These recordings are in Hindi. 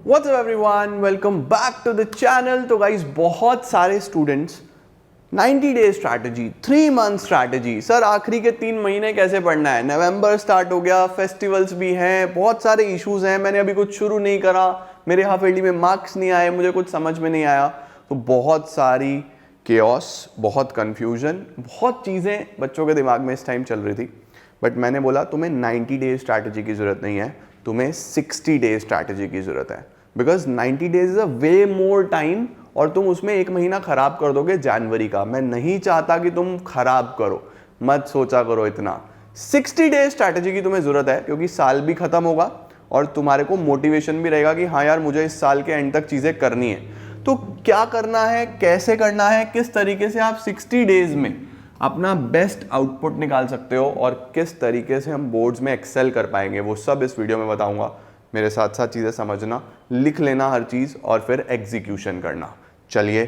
What's up everyone? Welcome back to the channel. तो guys बहुत सारे students 90 day strategy, 3 month strategy, sir आखिरी के 3 महीने कैसे पढ़ना है, नवंबर स्टार्ट हो गया, फेस्टिवल्स भी हैं, बहुत सारे इश्यूज हैं, मैंने अभी कुछ शुरू नहीं करा, मेरे हाफ ईयरली में मार्क्स नहीं आए, मुझे कुछ समझ में नहीं आया। तो बहुत सारी केओस, बहुत कन्फ्यूजन, बहुत चीज़ें बच्चों के दिमाग में इस टाइम चल रही थी। बट मैंने बोला तुम्हें 90 डे स्ट्रैटेजी की ज़रूरत नहीं है, तुम्हें 60 डे स्ट्रैटेजी की ज़रूरत है। Because 90 days is a way more time और तुम उसमें 1 महीना खराब कर दोगे जनवरी का। मैं नहीं चाहता कि तुम खराब करो, मत सोचा करो इतना। 60 डे स्ट्रैटेजी की तुम्हें ज़रूरत है क्योंकि साल भी ख़त्म होगा और तुम्हारे को मोटिवेशन भी रहेगा कि हाँ यार मुझे इस साल के एंड तक चीज़ें करनी है। तो क्या करना है, कैसे करना है, किस तरीके से आप 60 डेज में अपना बेस्ट आउटपुट निकाल सकते हो और किस तरीके से हम बोर्ड्स में एक्सेल कर पाएंगे, वो सब इस वीडियो में बताऊंगा। मेरे साथ साथ चीज़ें समझना, लिख लेना हर चीज़ और फिर एग्जीक्यूशन करना। चलिए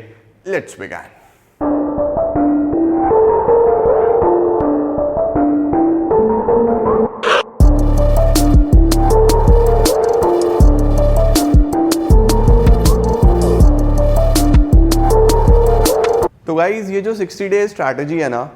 लेट्स बिगिन। तो गाइज ये जो 60 डे स्ट्रैटेजी है ना,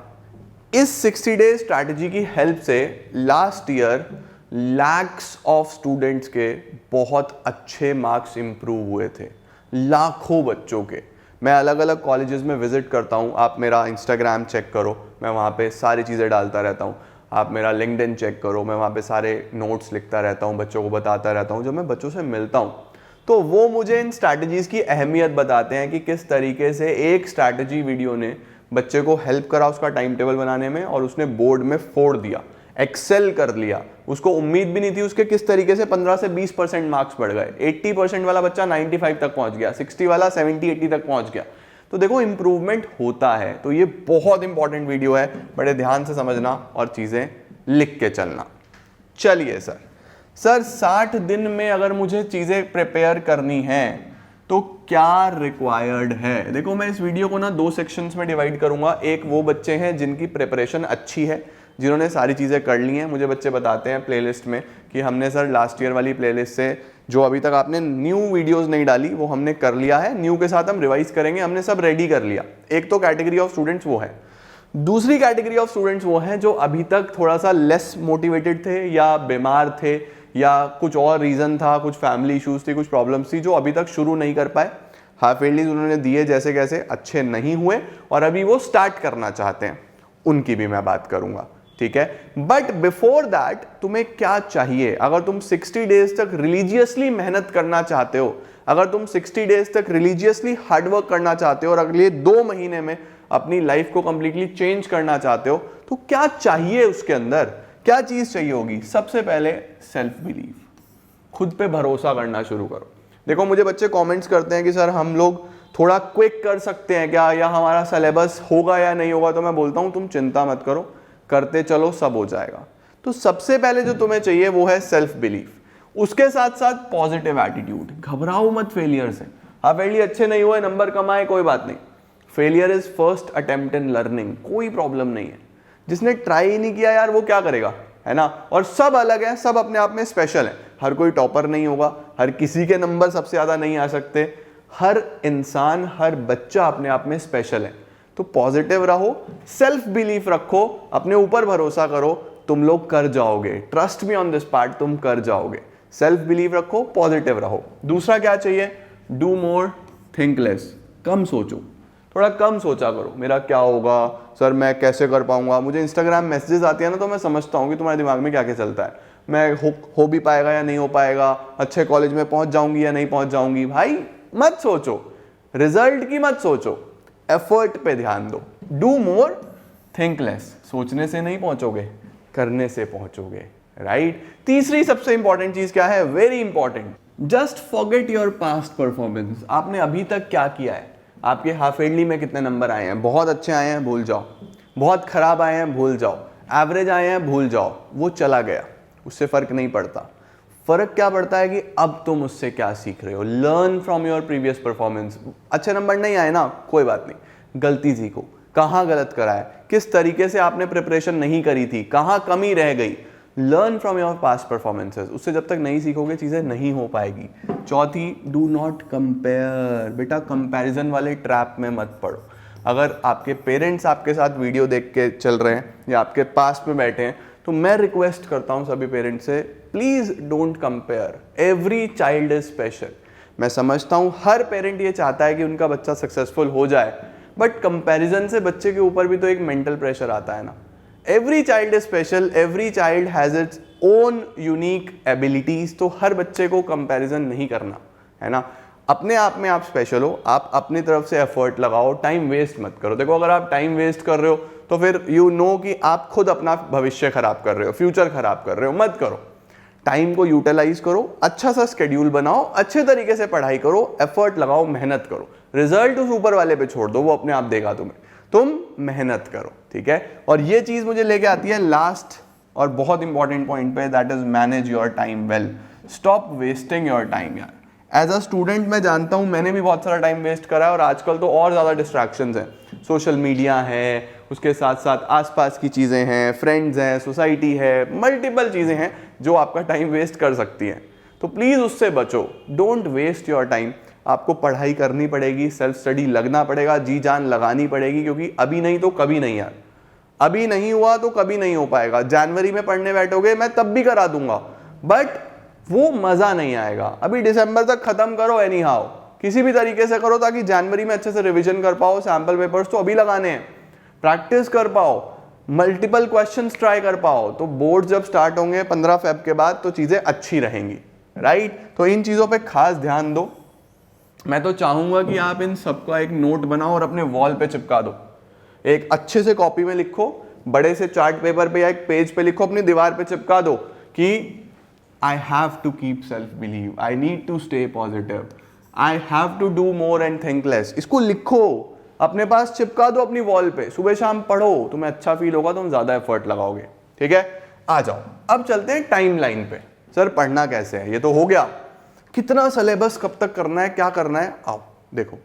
इस 60 डे स्ट्रैटेजी की हेल्प से last year lakhs of students के बहुत अच्छे मार्क्स इंप्रूव हुए थे, लाखों बच्चों के। मैं अलग अलग कॉलेजेस में विजिट करता हूँ, आप मेरा इंस्टाग्राम चेक करो, मैं वहाँ पे सारी चीज़ें डालता रहता हूँ। आप मेरा लिंक्डइन चेक करो, मैं वहाँ पे सारे नोट्स लिखता रहता हूँ, बच्चों को बताता रहता हूँ। जब मैं बच्चों से मिलता हूँ तो वो मुझे इन स्ट्रैटेजीज़ की अहमियत बताते हैं कि किस तरीके से एक स्ट्रैटेजी वीडियो ने बच्चे को हेल्प करा उसका टाइम टेबल बनाने में और उसने बोर्ड में फोड़ दिया, एक्सेल कर लिया। उसको उम्मीद भी नहीं थी उसके किस तरीके से 15 से 20% मार्क्स बढ़ गए। 80% वाला बच्चा 95 तक पहुंच गया, 60 वाला 70-80 तक पहुंच गया। तो देखो इंप्रूवमेंट होता है। तो ये बहुत इंपॉर्टेंट वीडियो है, बड़े ध्यान से समझना और चीजें लिख के चलना। चलिए सर 60 दिन में अगर मुझे चीजें प्रिपेयर करनी है तो क्या रिक्वायर्ड है। देखो मैं इस वीडियो को ना 2 सेक्शंस में डिवाइड करूंगा। एक वो बच्चे हैं जिनकी प्रिपरेशन अच्छी है, जिन्होंने सारी चीज़ें कर ली हैं। मुझे बच्चे बताते हैं प्लेलिस्ट में कि हमने सर लास्ट ईयर वाली प्लेलिस्ट से जो अभी तक आपने न्यू वीडियोस नहीं डाली वो हमने कर लिया है, न्यू के साथ हम रिवाइज करेंगे, हमने सब रेडी कर लिया। एक तो कैटेगरी ऑफ स्टूडेंट्स वो है। दूसरी कैटेगरी ऑफ स्टूडेंट्स वो हैं जो अभी तक थोड़ा सा लेस मोटिवेटेड थे या बीमार थे या कुछ और रीज़न था, कुछ फैमिली इशूज़ थी, कुछ प्रॉब्लम्स थी, जो अभी तक शुरू नहीं कर पाए। हाफ ईयरलीज उन्होंने दिए जैसे कैसे, अच्छे नहीं हुए और अभी वो स्टार्ट करना चाहते हैं, उनकी भी मैं बात करूंगा, ठीक है। बट बिफोर दैट तुम्हें क्या चाहिए। अगर तुम 60 डेज तक रिलीजियसली मेहनत करना चाहते हो, अगर तुम 60 डेज तक रिलीजियसली हार्डवर्क करना चाहते हो और अगले 2 महीने में अपनी लाइफ को कंप्लीटली चेंज करना चाहते हो, तो क्या चाहिए उसके अंदर, क्या चीज चाहिए होगी। सबसे पहले सेल्फ बिलीव, खुद पे भरोसा करना शुरू करो। देखो मुझे बच्चे कमेंट्स करते हैं कि सर हम लोग थोड़ा क्विक कर सकते हैं क्या, या हमारा सिलेबस होगा या नहीं होगा। तो मैं बोलता हूं तुम चिंता मत करो, करते चलो, सब हो जाएगा। तो सबसे पहले जो तुम्हें चाहिए वो है सेल्फ बिलीफ। उसके साथ साथ पॉजिटिव एटीट्यूड। घबराओ मत फेलियर से। हाफ ईयरली अच्छे नहीं हुए, नंबर कम आए, कोई बात नहीं। Failure is first attempt in learning, कोई प्रॉब्लम नहीं है। जिसने ट्राई ही नहीं किया यार वो क्या करेगा, है ना। और सब अलग है, सब अपने आप में स्पेशल है। हर कोई टॉपर नहीं होगा, हर किसी के नंबर सबसे ज्यादा नहीं आ सकते। हर इंसान, हर बच्चा अपने आप में स्पेशल है। तो पॉजिटिव रहो, सेल्फ बिलीफ रखो, अपने ऊपर भरोसा करो, तुम लोग कर जाओगे। Trust me on this part, तुम कर जाओगे। सेल्फ बिलीफ रखो, पॉजिटिव रहो। दूसरा क्या चाहिए, डू मोर थिंक लेस। कम सोचो, थोड़ा कम सोचा करो, मेरा क्या होगा सर, मैं कैसे कर पाऊंगा। मुझे इंस्टाग्राम मैसेजेस आती है ना, तो मैं समझता हूँ कि तुम्हारे दिमाग में क्या क्या चलता है। मैं हो भी पाएगा या नहीं हो पाएगा, अच्छे कॉलेज में पहुंच जाऊंगी या नहीं पहुंच जाऊंगी। भाई मत सोचो, रिजल्ट की मत सोचो, एफर्ट पे ध्यान दो। Do more think less. सोचने से नहीं पहुंचोगे, करने से पहुंचोगे, राइट। तीसरी सबसे इंपॉर्टेंट चीज क्या है, very important, just forget your past performance. आपने अभी तक क्या किया है, आपके हाफ ईयरली में कितने नंबर आए हैं। बहुत अच्छे आए हैं, भूल जाओ। बहुत खराब आए हैं, भूल जाओ। एवरेज आए हैं, भूल जाओ, वो चला गया, उससे फर्क नहीं पड़ता। फर्क क्या पड़ता है कि अब तुम उससे क्या सीख रहे हो। Learn from your previous performance. अच्छे नंबर नहीं आए ना, कोई बात नहीं, गलती सीखो, कहाँ गलत करा है, किस तरीके से आपने प्रिपरेशन नहीं करी थी, कहाँ कमी रह गई। Learn from your past performances, उससे जब तक नहीं सीखोगे चीज़ें नहीं हो पाएगी। चौथी, डू नॉट कंपेयर, बेटा कंपैरिजन वाले ट्रैप में मत पड़ो। अगर आपके पेरेंट्स आपके साथ वीडियो देख के चल रहे हैं या आपके पास में बैठे हैं, तो मैं रिक्वेस्ट करता हूं सभी पेरेंट्स से, please don't compare, every child is special. मैं समझता हूं हर पेरेंट ये चाहता है कि उनका बच्चा सक्सेसफुल हो जाए, बट कंपैरिजन से बच्चे के ऊपर भी तो एक मेंटल प्रेशर आता है ना। Every child is special, every child has its own unique abilities, तो हर बच्चे को कंपैरिजन नहीं करना है ना। अपने आप में आप स्पेशल हो, आप अपनी तरफ से एफर्ट लगाओ, टाइम वेस्ट मत करो। देखो अगर आप टाइम वेस्ट कर रहे हो तो फिर यू नो कि आप खुद अपना भविष्य खराब कर रहे हो, फ्यूचर खराब कर रहे हो। मत करो, टाइम को यूटिलाइज करो, अच्छा सा स्केड्यूल बनाओ, अच्छे तरीके से पढ़ाई करो, एफर्ट लगाओ, मेहनत करो। रिजल्ट उस ऊपर वाले पे छोड़ दो, वो अपने आप देगा तुम्हें, तुम मेहनत करो, ठीक है। और ये चीज मुझे लेके आती है लास्ट और बहुत इंपॉर्टेंट पॉइंट पे, that is manage your time well. Stop wasting your time यार। एज अ स्टूडेंट मैं जानता हूँ, मैंने भी बहुत सारा टाइम वेस्ट करा है, और आजकल तो और ज़्यादा डिस्ट्रैक्शंस हैं, सोशल मीडिया है, उसके साथ साथ आसपास की चीज़ें हैं, फ्रेंड्स हैं, सोसाइटी है, मल्टीपल चीज़ें हैं जो आपका टाइम वेस्ट कर सकती हैं। तो प्लीज़ उससे बचो, डोंट वेस्ट योर टाइम। आपको पढ़ाई करनी पड़ेगी, सेल्फ स्टडी लगना पड़ेगा, जी जान लगानी पड़ेगी, क्योंकि अभी नहीं तो कभी नहीं यार। अभी नहीं हुआ तो कभी नहीं हो पाएगा। जनवरी में पढ़ने बैठोगे, मैं तब भी करा दूंगा, बट वो मजा नहीं आएगा। अभी दिसंबर तक खत्म करो, एनी हाउ किसी भी तरीके से करो, ताकि जनवरी में अच्छे से रिवीजन कर पाओ। सैंपल पेपर्स तो अभी लगाने हैं, प्रैक्टिस कर पाओ, मल्टीपल क्वेश्चंस ट्राई कर पाओ, तो बोर्ड जब स्टार्ट होंगे 15 फेब के बाद तो चीजें अच्छी रहेंगी, राइट। तो इन चीजों पे खास ध्यान दो। मैं तो चाहूंगा कि आप इन सबका एक नोट बनाओ और अपने वॉल पे चिपका दो। एक अच्छे से कॉपी में लिखो, बड़े से चार्ट पेपर पे या एक पेज पे लिखो, अपनी दीवार पे चिपका दो कि I have to keep self-belief, I need to stay positive, I have to do more and think less। इसको लिखो, अपने पास चिपका दो अपनी वॉल पे, सुबह शाम पढ़ो, तुम्हें अच्छा फील होगा, तुम ज्यादा एफर्ट लगाओगे, ठीक है। आ जाओ, अब चलते हैं टाइमलाइन पे। सर पढ़ना कैसे है, ये तो हो गया, कितना सिलेबस कब तक करना है, क्या करना है। आओ देखो,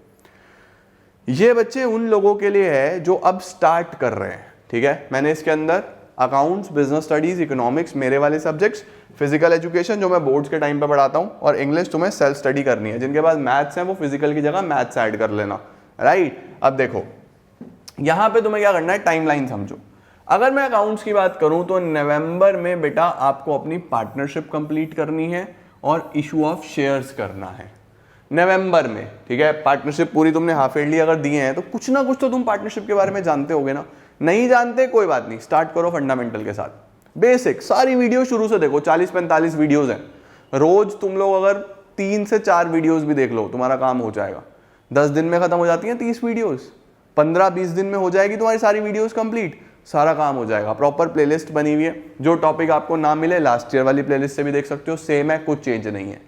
ये बच्चे उन लोगों के लिए है जो अब स्टार्ट कर रहे हैं, ठीक है। मैंने इसके अंदर अकाउंट्स, बिजनेस स्टडीज, इकोनॉमिक्स मेरे वाले सब्जेक्ट्स, फिजिकल एजुकेशन जो मैं बोर्ड्स के टाइम पे पढ़ाता हूँ, और इंग्लिश तुम्हें सेल्फ स्टडी करनी है। जिनके पास मैथ्स है वो फिजिकल की जगह मैथ्स ऐड कर लेना, राइट। अब देखो यहाँ पे तुम्हें क्या करना है, टाइमलाइन समझो। अगर मैं अकाउंट्स की बात करूं तो नवंबर में बेटा आपको अपनी पार्टनरशिप कंप्लीट करनी है और इशू ऑफ शेयर्स करना है नवंबर में, ठीक है। पार्टनरशिप पूरी तुमने हाफ ईयरली अगर दिए हैं तो कुछ ना कुछ तो तुम पार्टनरशिप के बारे में जानते होगे ना। नहीं जानते कोई बात नहीं, स्टार्ट करो फंडामेंटल के साथ, बेसिक सारी वीडियो शुरू से देखो। 40-45 वीडियोस हैं, रोज तुम लोग अगर 3 से 4 वीडियोस भी देख लो तुम्हारा काम हो जाएगा। 10 दिन में खत्म हो जाती हैं 30 वीडियोस, 15-20 दिन में हो जाएगी तुम्हारी सारी वीडियोस कंप्लीट, सारा काम हो जाएगा। प्रॉपर प्लेलिस्ट बनी हुई है, जो टॉपिक आपको ना मिले लास्ट ईयर वाली प्लेलिस्ट से भी देख सकते हो, सेम है, कुछ चेंज नहीं है,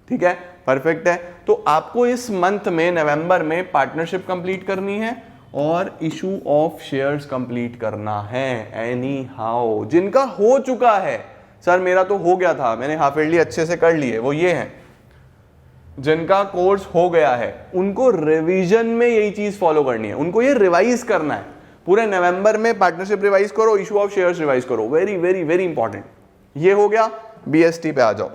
ठीक है, परफेक्ट है। तो आपको इस मंथ में नवंबर में पार्टनरशिप कंप्लीट करनी है और इशू ऑफ शेयर्स कंप्लीट करना है। एनी हाउ जिनका हो चुका है, सर मेरा तो हो गया था, मैंने हाफ ईयरली अच्छे से कर लिए, वो ये हैं जिनका कोर्स हो गया है, उनको रिवीजन में यही चीज फॉलो करनी है, उनको ये रिवाइज करना है। पूरे नवंबर में पार्टनरशिप रिवाइज करो, इशू ऑफ शेयर्स रिवाइज करो, वेरी वेरी वेरी इंपॉर्टेंट। ये हो गया। बीएसटी पे आ जाओ।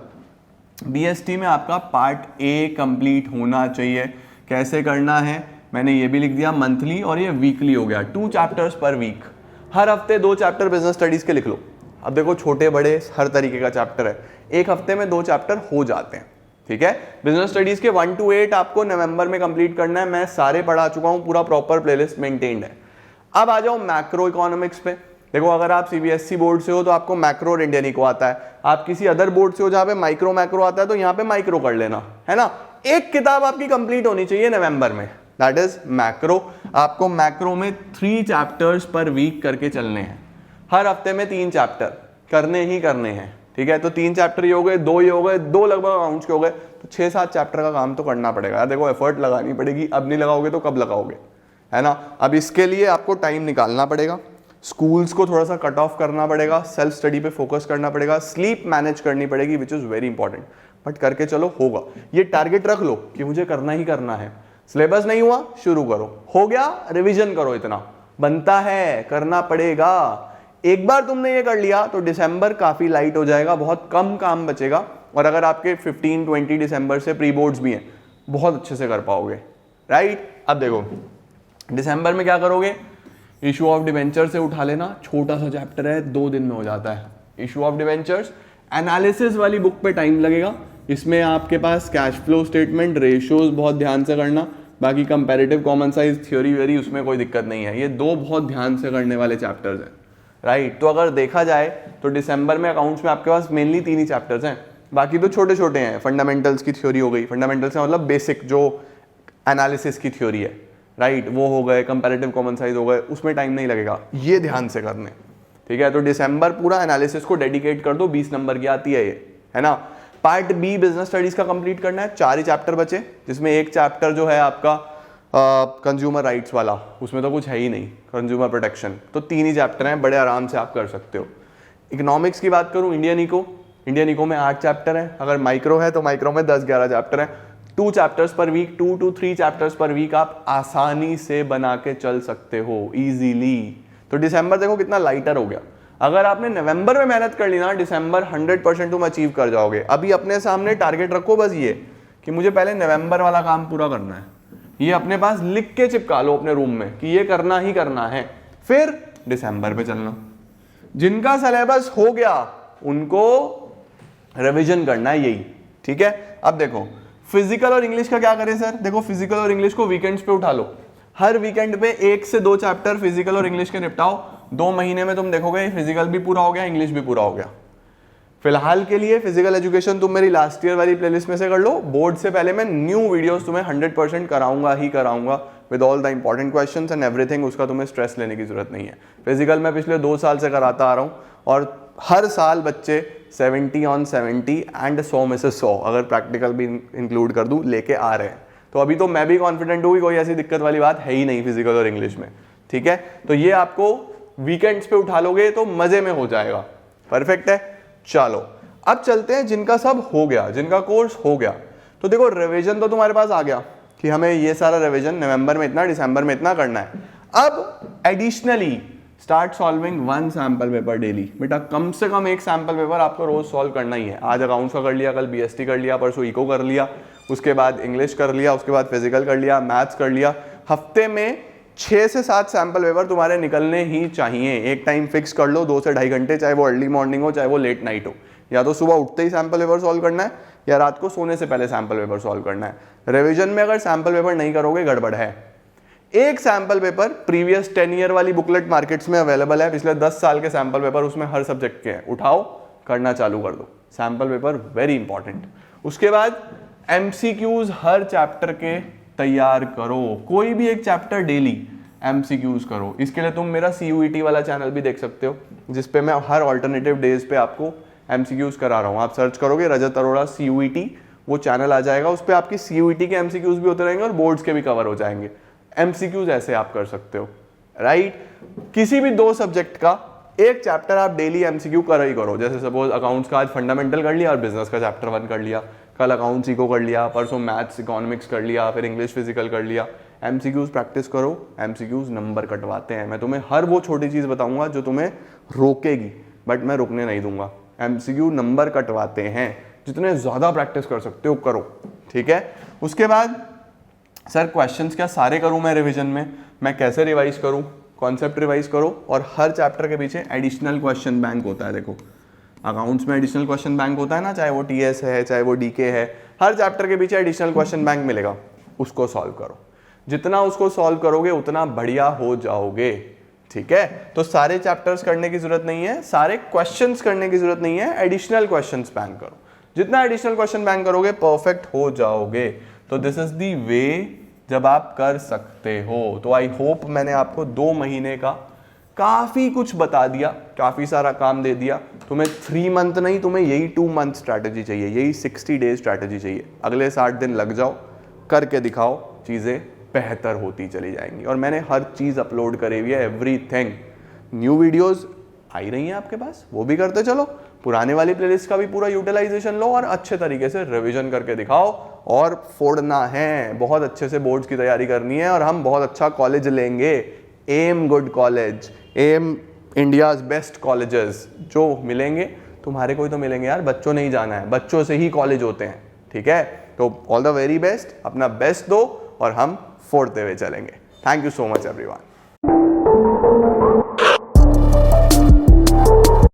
बीएसटी में आपका पार्ट ए कंप्लीट होना चाहिए। कैसे करना है मैंने ये भी लिख दिया, मंथली और ये वीकली हो गया, 2 चैप्टर्स पर वीक। हर हफ्ते 2 चैप्टर बिजनेस स्टडीज के लिख लो। अब देखो छोटे बड़े हर तरीके का चैप्टर है, एक हफ्ते में 2 चैप्टर हो जाते हैं, ठीक है। बिजनेस स्टडीज के 1 to 8 आपको नवंबर में कंप्लीट करना है। मैं सारे पढ़ा चुका हूँ, पूरा प्रॉपर प्लेलिस्ट मेंटेन्ड है। अब आ जाओ मैक्रो इकोनॉमिक्स पे। देखो अगर आप सीबीएसई बोर्ड से हो तो आपको मैक्रो और इंडियन इको आता है, आप किसी अदर बोर्ड से हो जहाँ पे माइक्रो मैक्रो आता है तो यहाँ पे माइक्रो कर लेना, है ना। एक किताब आपकी कंप्लीट होनी चाहिए नवंबर में, दैट इज मैक्रो। आपको मैक्रो में 3 चैप्टर्स पर वीक करके चलने हैं, हर हफ्ते में 3 चैप्टर करने ही करने हैं, ठीक है। तो 3 चैप्टर ही हो गए, 2 ही हो गए, 2 लगभग अकाउंट्स के हो गए, तो 6-7 चैप्टर का काम तो करना पड़ेगा। देखो एफर्ट लगानी पड़ेगी, अब नहीं लगाओगे तो कब लगाओगे, है ना। अब इसके लिए आपको टाइम निकालना पड़ेगा, स्कूल्स को थोड़ा सा कट ऑफ करना पड़ेगा, सेल्फ स्टडी पे फोकस करना पड़ेगा, स्लीप मैनेज करनी पड़ेगी, which is very important. But करके चलो, होगा। ये टारगेट रख लो कि मुझे करना ही करना है। सिलेबस नहीं हुआ, शुरू करो, हो गया, रिवीजन करो, इतना बनता है, करना पड़ेगा। एक बार तुमने ये कर लिया तो दिसंबर काफी लाइट हो जाएगा, बहुत कम काम बचेगा, और अगर आपके 15-20 दिसंबर से प्री बोर्ड्स भी हैं बहुत अच्छे से कर पाओगे, राइट। अब देखो दिसंबर में क्या करोगे, इशू ऑफ डिवेंचर से उठा लेना, छोटा सा चैप्टर है, 2 दिन में हो जाता है। इशू ऑफ डिवेंचर्स एनालिसिस वाली बुक पे टाइम लगेगा, इसमें आपके पास कैश फ्लो स्टेटमेंट, रेशियोज बहुत ध्यान से करना, बाकी comparative common size theory very उसमें कोई दिक्कत नहीं है। ये 2 बहुत ध्यान से करने वाले चैप्टर्स हैं, राइट। तो अगर देखा जाए तो दिसंबर में अकाउंट्स में आपके पास मेनली 3 ही चैप्टर्स हैं, बाकी तो छोटे छोटे हैं। फंडामेंटल्स की थ्योरी हो गई, फंडामेंटल्स का मतलब बेसिक जो एनालिसिस की थ्योरी है, राइट, वो हो गए। कंपैरेटिव कॉमन साइज हो गए, उसमें टाइम नहीं लगेगा, ये ध्यान से करने, ठीक है। तो दिसंबर पूरा एनालिसिस को डेडिकेट कर दो, 20 नंबर की आती है ये, है ना। पार्ट बी बिजनेस स्टडीज का कंप्लीट करना है, 4 ही चैप्टर बचे, जिसमें एक चैप्टर जो है आपका कंज्यूमर राइट्स वाला, उसमें तो कुछ है ही नहीं, कंज्यूमर प्रोटेक्शन। तो 3 ही चैप्टर हैं, बड़े आराम से आप कर सकते हो। इकोनॉमिक्स की बात करूं, इंडियन इको में 8 चैप्टर हैं, अगर माइक्रो है तो माइक्रो में 10-11 चैप्टर हैं। 2 chapters per week, 2 to 3 chapters per week आप आसानी से बना के चल सकते हो इजीली। तो दिसंबर देखो कितना लाइटर हो गया। अगर आपने नवंबर में मेहनत कर ली ना, दिसंबर 100% तुम अचीव कर जाओगे। अभी अपने सामने टारगेट रखो बस ये कि मुझे पहले नवंबर वाला काम पूरा करना है, ये अपने पास लिख के चिपका लो अपने रूम में कि ये करना ही करना है, फिर दिसंबर पे चलना। जिनका सिलेबस हो गया उनको रिवीजन करना है, यही, ठीक है। अब देखो फिजिकल और इंग्लिश का क्या करें सर, देखो फिजिकल और इंग्लिश को वीकेंड्स पे उठा लो, हर वीकेंड पे 1 से 2 चैप्टर फिजिकल और इंग्लिश के निपटाओ। 2 महीने में तुम देखोगे फिजिकल भी पूरा हो गया, इंग्लिश भी पूरा हो गया। फिलहाल के लिए फिजिकल एजुकेशन तुम मेरी लास्ट ईयर वाली प्लेलिस्ट में से कर लो, बोर्ड से पहले मैं न्यू वीडियोस तुम्हें 100% कराऊंगा ही कराऊंगा with all the important questions and everything, उसका तुम्हें स्ट्रेस लेने की जरूरत नहीं है। फिजिकल मैं पिछले 2 साल से कराता आ रहा हूँ और हर साल बच्चे 70 on 70 एंड 100 में से 100 अगर प्रैक्टिकल भी इंक्लूड कर दूं लेके आ रहे हैं। तो अभी तो मैं भी कॉन्फिडेंट हूँ कि कोई ऐसी दिक्कत वाली बात है ही नहीं फिजिकल और इंग्लिश में, ठीक है। तो ये आपको वीकेंड्स पे उठा लोगे तो मजे में हो जाएगा, परफेक्ट है। चलो अब चलते हैं जिनका सब हो गया, जिनका कोर्स हो गया। तो देखो रिवीजन तो तुम्हारे पास आ गया कि हमें ये सारा रिवीजन नवंबर में इतना, दिसंबर में इतना करना है। अब additionally start solving 1 sample paper daily. बेटा कम से कम 1 सैंपल पेपर आपको रोज सॉल्व करना ही है। आज अकाउंट्स का कर लिया, कल बीएसटी कर लिया, परसों इको कर लिया, उसके बाद इंग्लिश कर लिया, उसके बाद फिजिकल कर लिया, मैथ्स कर लिया। हफ्ते में 6 से 7 सैंपल पेपर तुम्हारे निकलने ही चाहिए। एक टाइम फिक्स कर लो 2 से 2.5 घंटे, चाहे वो अर्ली मॉर्निंग हो चाहे वो लेट नाइट हो। या तो सुबह उठते ही सैंपल पेपर सॉल्व करना है या रात को सोने से पहले सैंपल पेपर सॉल्व करना है। रिवीजन में अगर सैंपल पेपर नहीं करोगे गड़बड़ है। एक सैंपल पेपर प्रीवियस 10 ईयर वाली बुकलेट मार्केट्स में अवेलेबल है, पिछले 10 साल के सैंपल पेपर उसमें हर सब्जेक्ट के हैं, उठाओ करना चालू कर दो। Sample paper very important. उसके बाद एमसीक्यूज हर चैप्टर के तैयार करो, कोई भी एक चैप्टर डेली एमसीक्यूज करो। इसके लिए तुम मेरा CUET वाला चैनल भी देख सकते हो, जिसपे मैं हर ऑल्टरनेटिव डेज पे आपको एमसीक्यूज करा रहा हूँ। आप सर्च करोगे रजत अरोड़ा CUET, वो चैनल आ जाएगा, उस पर आपकी CUET के एमसीक्यूज भी होते रहेंगे और बोर्ड्स के भी कवर हो जाएंगे। एमसीक्यूज ऐसे आप कर सकते हो, राइट। किसी भी 2 सब्जेक्ट का एक चैप्टर आप डेली एमसीक्यू कर ही करो। जैसे सपोज अकाउंट्स का आज फंडामेंटल कर लिया और बिजनेस का चैप्टर 1 कर लिया, कल अकाउंट्स इको कर लिया, परसों मैथ्स इकोनॉमिक्स कर लिया, फिर इंग्लिश फिजिकल कर लिया। एमसीक्यूज प्रैक्टिस करो, एमसीक्यूज नंबर कटवाते हैं। मैं तुम्हें हर वो छोटी चीज बताऊंगा जो तुम्हें रोकेगी, बट मैं रुकने नहीं दूंगा। एमसीक्यू नंबर कटवाते हैं, जितने ज्यादा प्रैक्टिस कर सकते हो करो, ठीक है। उसके बाद सर क्वेश्चंस क्या सारे करूं मैं रिवीजन में, मैं कैसे रिवाइज करूं, कॉन्सेप्ट रिवाइज करो। और हर चैप्टर के पीछे एडिशनल क्वेश्चन बैंक होता है। देखो अकाउंट्स में एडिशनल क्वेश्चन बैंक होता है ना, चाहे वो टीएस है चाहे वो डीके है, हर चैप्टर के पीछे एडिशनल क्वेश्चन बैंक मिलेगा, उसको सॉल्व करो। जितना उसको सॉल्व करोगे उतना बढ़िया हो जाओगे, ठीक है। तो सारे चैप्टर्स करने की जरूरत नहीं है, सारे क्वेश्चंस करने की जरूरत नहीं है, एडिशनल क्वेश्चंस बैंक करो। जितना एडिशनल क्वेश्चन बैंक करोगे परफेक्ट हो जाओगे। तो दिस इज दी वे जब आप कर सकते हो। तो आई होप मैंने आपको 2 महीने का काफी कुछ बता दिया, काफी सारा काम दे दिया। तुम्हें 3 मंथ नहीं, तुम्हें यही 2 मंथ स्ट्रैटेजी चाहिए, यही 60 डेज स्ट्रैटेजी चाहिए। अगले 60 दिन लग जाओ, करके दिखाओ, चीजें बेहतर होती चली जाएंगी। और मैंने हर चीज अपलोड करी हुई है, एवरीथिंग। न्यू वीडियोस आई रही हैं आपके पास, वो भी करते चलो। पुराने वाली प्लेलिस्ट का भी पूरा यूटिलाइजेशन लो और अच्छे तरीके से रिवीजन करके दिखाओ। और फोड़ना है, बहुत अच्छे से बोर्ड्स की तैयारी करनी है और हम बहुत अच्छा कॉलेज लेंगे। Aim good college, aim India's best colleges जो मिलेंगे, तुम्हारे को ही तो मिलेंगे यार, बच्चों ने ही जाना है, बच्चों से ही कॉलेज होते हैं, ठीक है। तो ऑल द वेरी बेस्ट, अपना बेस्ट दो और हम फोड़ते हुए चलेंगे। Thank you so much everyone.